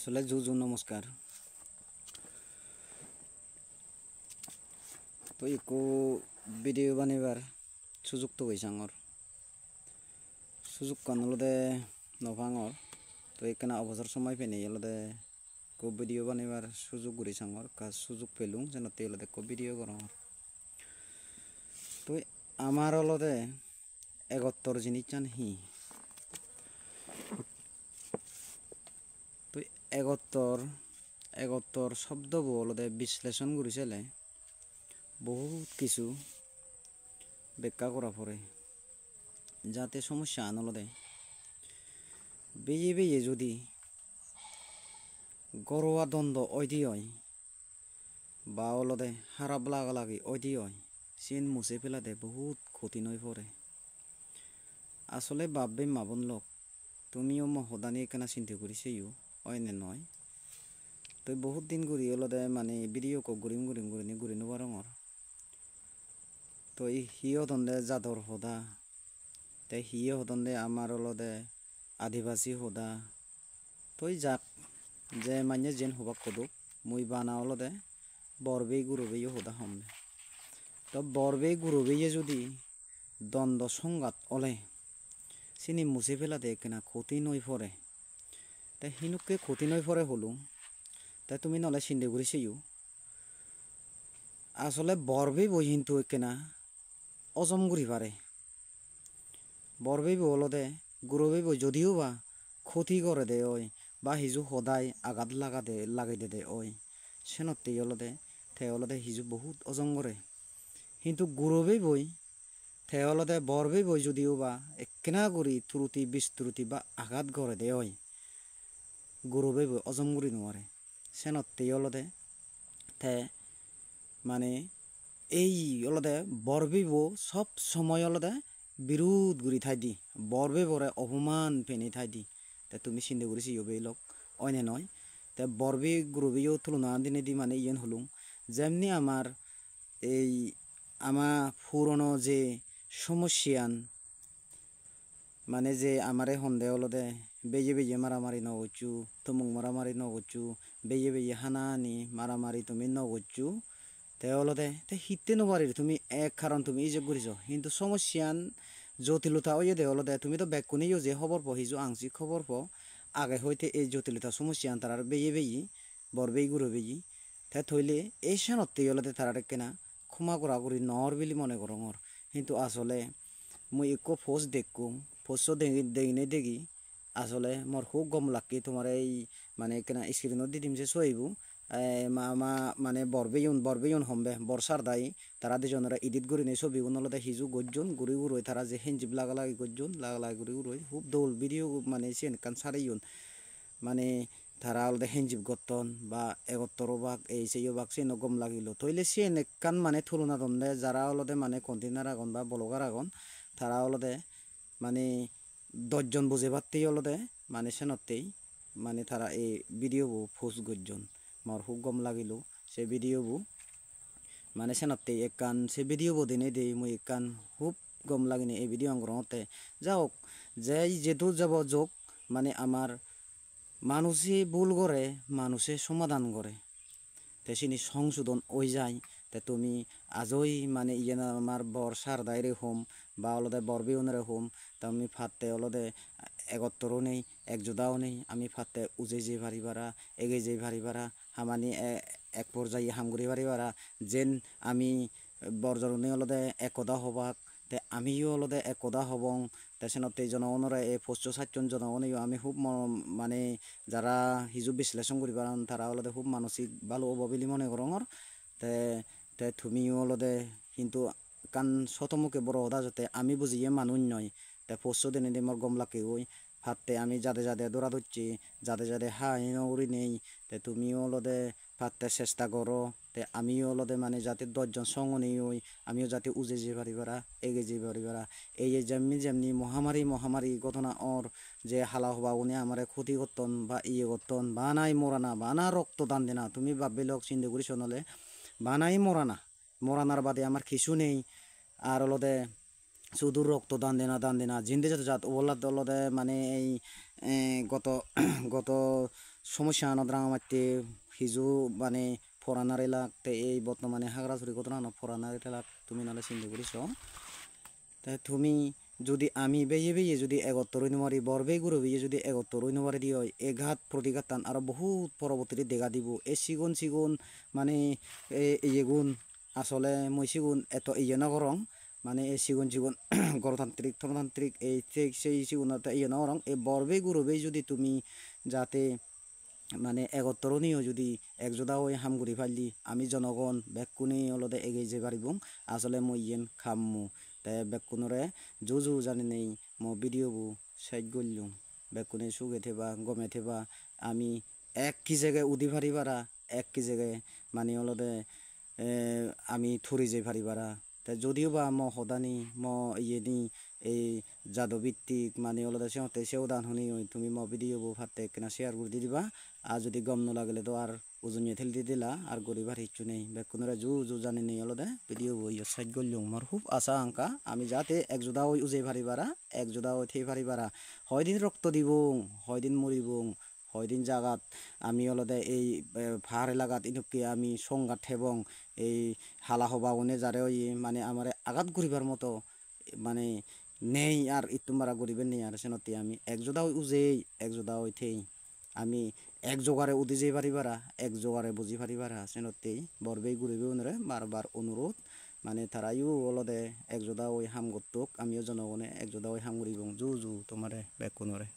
আসলে জুজু নমস্কার। তো ইকো ভিডিও বানাইবার সুযোগ তো হয়েছে আঙর সুযোগ কান হলদে নভাঙর তো এখানে অবসর সময় পেনি হলদে কো ভিডিও বানাইবার সুযোগ ঘুরি সাঙর কাজ সুযোগ পেলুম যেন তে হলদে কো ভিডিও করঙর। তো আমার হলদে এগত্তর জিনিস চান হি তো এগত্তর শব্দবো হলদে বিশ্লেষণ করেছিলে বহুত কিছু ব্যাখ্যা করা পড়ে যাতে সমস্যা আনলদে বেয়ে বেয়ে যদি গরোয়া দ্বন্দ্ব ঐদি হয় বা অলদে খারাপ লাগা লাগি ঐদি হয় সিন মুছে পেলাতে বহুত ক্ষতি নয় পড়ে। আসলে ভাববে মাবন লোক তুমিও মহদানি এখানে চিন্তা করিছেও অয়নে নয় তো বহুত দিন ঘুরি অলদে মানে ভিডিও কো ঘুরি নবারঙর তো হিও দন্দে জাদর হদা তে হিও হদন্দে আমার অলদে আদিবাসী হদা তো যাক যে মানে যেন হবাক কদুক মুই বানা অলদে বরবে গুরবে হদা হমবে তো বরবে গুরবে যদি দ্বন্দ্ব সংঘাত অলে চিনি মুছে ফেলাতে কেনা ক্ষতি নই পড়ে তাই হিনুককে ক্ষতি নই পড়ে হলো তাই তুমি নলে চিন্তা করিছেও আসলে বরবে বই কিন্তু কেনা অজম ঘুরি পারে বরবে অলদে গুরবে বই যদিও বা ক্ষতি করে দে ওই বা হিজু সদায় আঘাত লাগাই দে ওই সেনতে অলদে হিজু বহুত অজম করে কিন্তু গুরবে বই অলদে বরবে বই যদিও বা একনা করি ত্রুটি বিস্ত্রুটি বা আঘাত করে দে ওই গুরবে বই অজম করি নোৱাৰে সেনতে অলদে মানে এই অলদে বরবিব সব সময় অলদে বিরোধ গুরি থাই দি বরবে বরে অপমান পেনি থাই দি তে তুমি চিন্তা করেছি ইয়ে লোক অনে নয় তে বরবে গুরবিও তুলনা দিনে দি মানে ইয়েন হলুম যেমনি আমার এই আমার পুরনো যে সমস্যান মানে যে আমারে সন্দেহ অলদে বেয়ে বেয়ে মারামারি নগরছু তুমুক মারামারি নগরছু বেয়ে বেয়ে হানাহানি মারামারি তুমি নগরছু তে অলদে তে হিতে নবারি তুমি এক কারণ তুমি এই যে করিছ কিন্তু সমস্যান জটিলতা ওই দে অলদে তুমি তো বেকুনিও যে খবর প হিজু আংশিক খবর প আগে হইতে এই জটিলতা সমস্যান তার বেয়ে বেয়ে বরবেই গুরবেই তে থইলে এই সানতে অলদে তারা কেনা ক্ষমা করা করি নর বলে মনে করঙর কিন্তু আসলে মুই একো পোস্ট দেখুম পোস্ট দেখি আসলে মোর খুব গম লাগি তোমার এই মানে কেনা স্ক্রিনত দি দিম যে সইবু মা মানে বরবেয়ন হমবে বর্ষার দায়ী তারা দুজনেরা ইডিট করি নেই ছবি উনলদে হিজু গজ্জন গুড়ি উড়ই তারা যে হেঞ্জিব লাগালাগি গজ্জন লাগালাগি গুড়ি উড়ই খুব দৌল ভিডিও মানে সেন কান সারাইন মানে তারা আলাদা হেঞ্জিব গত্তন বা এগত্তর বাক এই সেই বাক সে গম লাগিল তইলে সে কান মানে থুলনা দন্দে যারা অলদে মানে কন্টেনার আগন বা ব্লগার আগন তারা অলদে মানে 10 জন বুঝে পারতেই অলদে মানে সেনতেই মানে তারা এই ভিডিও পোস্ট গজ্জন মোর খুব গম লাগিল সে ভিডিও মানে সেনতেই একখান সে ভিডিও দিনে দেই মুই একখান খুব গম লাগিনি এই ভিডিও অংগ্রহতে যাওক যে যেহেতু যাব যোগ মানে আমার মানুষে ভুল করে মানুষে সমাধান করে তে সিনি সংশোধন ওই যায় তে তুমি আজই মানে ইয়ে আমার বর্ষার দায়রে হোম বা অলদে বরবিউনের হোম তা আমি ফাতে অলদে এগত্তরও নেই একযোদাও নেই আমি ফাতে উজে যে ভারি বারা এগে যে ভারি বারা হামানি এক পর্যায়ে হামগুড়ি ভারি বারা যেন আমি বরজরনে অলদে একদা হবাক তে আমিও অলদে একদা হবং তে সেনতে জনগণরে এই পোস্ট 7জন জনগণেও আমি খুব মানে যারা হিজু বিশ্লেষণ করি পারেন তারা অলদে খুব মানসিক ভালো হব বলে মনে করঙর তে তে তুমিও অলদে কিন্তু কান শতমুখে বড় হদা যাতে আমি বুঝিয়ে মানুষ নয় তে পোস্ট দিনে দিয়ে মোর গম লাগে ওই ফাতে আমি যাদে দৌড়া ধরছি যাদে হাই নৌরি নেই তে তুমিও অলদে ফাতে চেষ্টা করো তে আমিও অলদে মানে যাতে 10 জন সঙ্গ নেই ওই আমিও যাতে উজে যে পারি পারা এগে যে পারি পারা এই যেমনি মহামারী ঘটনা ওর যে হালা হবা উনি আমার ক্ষতি করতন বা ইয়ে করতন বা নাই মরানা বা না রক্তদান দেনা তুমি ভাববে লোক চিন্তা করিস নলে বা নাই মরানার বাদে আমার কিছু নেই আর অলদে শুধু রক্তদান দেনা জিন্দে যাতে জাত ওলাদ অলদে মানে এই গত সমস্যা নদ্রাং মারতে হিজু মানে ফরানার এলাক তে এই বর্তমানে হাগরাছড়ি ঘটনা ফরানার এলাক তুমি নালে চিন্তা করিস তাই তুমি যদি আমি বেয়ে বেয়ে যদি এগত্তর নমারি বরবে গুরু বেয়ে যদি এগত্তর নমারি দিয়ে এঘাত প্রতিঘাত টান আরো বহুত পরবর্তীতে দেখা দিব এই সিগুন সিগুন মানে এগুন আসলে মই সিগুন এত ইয়ে নগরং মানে এই সিগুন সিগুন গণতান্ত্রিক ধর্মতান্ত্রিক এই সেই সিগুন ইয়ে নগরং এই বরবে গুরুবে যদি তুমি যাতে মানে এগত্তরণীয় যদি একজোদা হয়ে হামগুড়ি ফাইলি আমি জনগণ বেকুনি অলদে এগিয়ে যে পারিবং আসলে মই ইয়েন খামমু তাই বেকুনরে জু জু জানি নেই ম ভিডিওবু সাইড গল্লুম বেকুনি সুগে থেবা গমে থেবা আমি এক কি জায়গায় উদি ফারি পারা এক কি জায়গায় মানে অলদে আমি থরি যে ফারি পারা তাই যদিও বা ম হদানি ম ইয়েনি এই যাদভিত্তিক মানে অলদে সিহঁতে সেও দান শুনি তুমি ম ভিডিওবু ফাতে কেনা শেয়ার করে দি দিবা আর যদি গম নলাগলে তো আর ওজনিয়ে ঠেলি দিয়ে দিলা আর গরিবার হিচ্ছু নেই বেকুনরা জু জু জানি নেই অলদে ভিডিও বই সাইড গল্লুম মোর খুব আশা আঙ্কা আমি যাতে একজোদা ওই উজে ফারিবারা একজোদা ওই থে ফারিবারা হয়দিন রক্ত দিবং হয়দিন মরিবং হয়দিন জাগাত আমি অলদে এই পাহাড় এলাকাত ইনুকি আমি সংঘাত ঠেবং এই হালা হবা ওনে যারে ওই মানে আমার আঘাত করিবার মতো মানে নেই আর ইতুমারা গরিবের নেই আর সেনতে আমি একজোদা ওই উজেই একজোদা ওই থেই আমি এক জোগারে উদি যে পারিবারা এক জোগারে বুঝি পারিবারা সেনতেই বরবেই ঘুরিবে ওনরে বারবার অনুরোধ মানে তারাইও অলদে একজোদা ওই হাম গত্তুক আমিও জনগণে একজোদা ওই হাম গরিবং জু জু তোমারে বেকুনরে